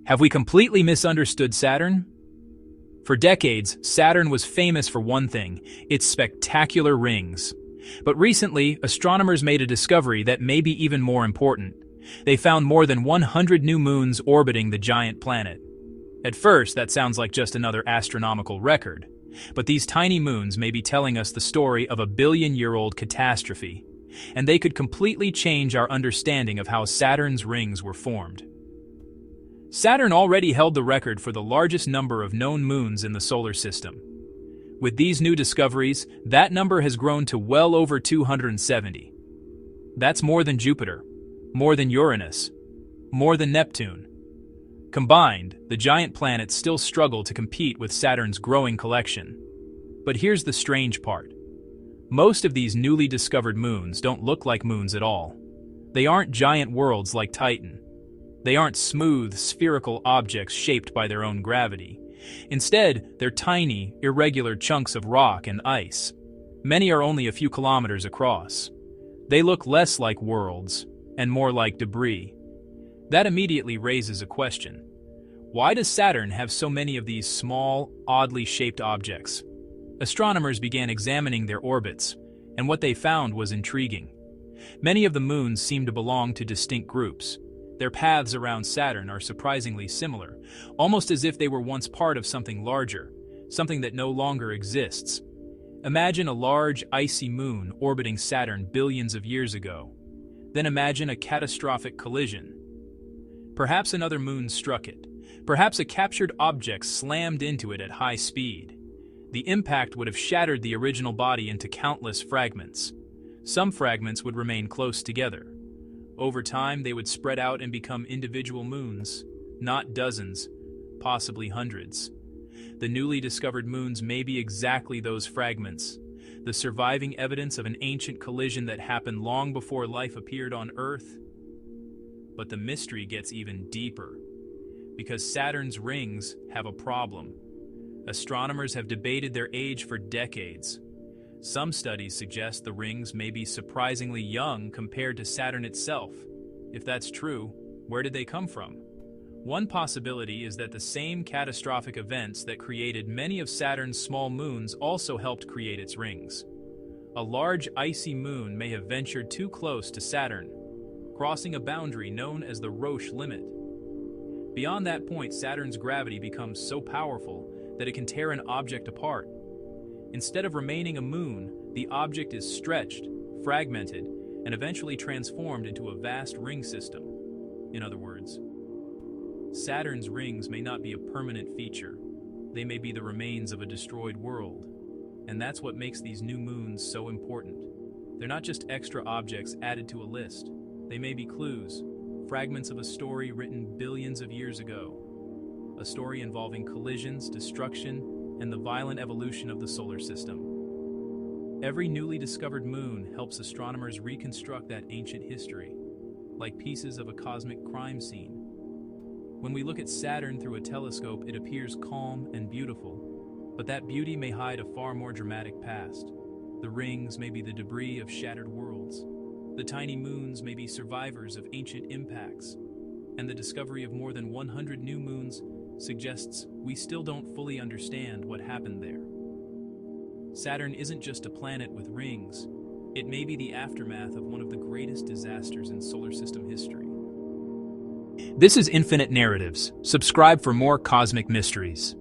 Have we completely misunderstood Saturn? For decades, Saturn was famous for one thing: its spectacular rings. But recently, astronomers made a discovery that may be even more important. They found more than 100 new moons orbiting the giant planet. At first, that sounds like just another astronomical record. But these tiny moons may be telling us the story of a billion-year-old catastrophe, and they could completely change our understanding of how Saturn's rings were formed. Saturn already held the record for the largest number of known moons in the solar system. With these new discoveries, that number has grown to well over 270. That's more than Jupiter, more than Uranus, more than Neptune. Combined, the giant planets still struggle to compete with Saturn's growing collection. But here's the strange part. Most of these newly discovered moons don't look like moons at all. They aren't giant worlds like Titan. They aren't smooth, spherical objects shaped by their own gravity. Instead, they're tiny, irregular chunks of rock and ice. Many are only a few kilometers across. They look less like worlds and more like debris. That immediately raises a question. Why does Saturn have so many of these small, oddly shaped objects? Astronomers began examining their orbits, and what they found was intriguing. Many of the moons seem to belong to distinct groups. Their paths around Saturn are surprisingly similar, almost as if they were once part of something larger, something that no longer exists. Imagine a large, icy moon orbiting Saturn billions of years ago. Then imagine a catastrophic collision. Perhaps another moon struck it. Perhaps a captured object slammed into it at high speed. The impact would have shattered the original body into countless fragments. Some fragments would remain close together. Over time, they would spread out and become individual moons, not dozens, possibly hundreds. The newly discovered moons may be exactly those fragments, the surviving evidence of an ancient collision that happened long before life appeared on Earth. But the mystery gets even deeper, because Saturn's rings have a problem. Astronomers have debated their age for decades. Some studies suggest the rings may be surprisingly young compared to Saturn itself. If that's true, where did they come from? One possibility is that the same catastrophic events that created many of Saturn's small moons also helped create its rings. A large icy moon may have ventured too close to Saturn, crossing a boundary known as the Roche limit. Beyond that point, Saturn's gravity becomes so powerful that it can tear an object apart. Instead of remaining a moon, the object is stretched, fragmented, and eventually transformed into a vast ring system. In other words, Saturn's rings may not be a permanent feature. They may be the remains of a destroyed world. And that's what makes these new moons so important. They're not just extra objects added to a list. They may be clues, fragments of a story written billions of years ago. A story involving collisions, destruction, and the violent evolution of the solar system. Every newly discovered moon helps astronomers reconstruct that ancient history, like pieces of a cosmic crime scene. When we look at Saturn through a telescope, it appears calm and beautiful, but that beauty may hide a far more dramatic past. The rings may be the debris of shattered worlds. The tiny moons may be survivors of ancient impacts. And the discovery of more than 100 new moons suggests we still don't fully understand what happened there. Saturn isn't just a planet with rings. It may be the aftermath of one of the greatest disasters in solar system history. This is Infinite Narratives. Subscribe for more cosmic mysteries.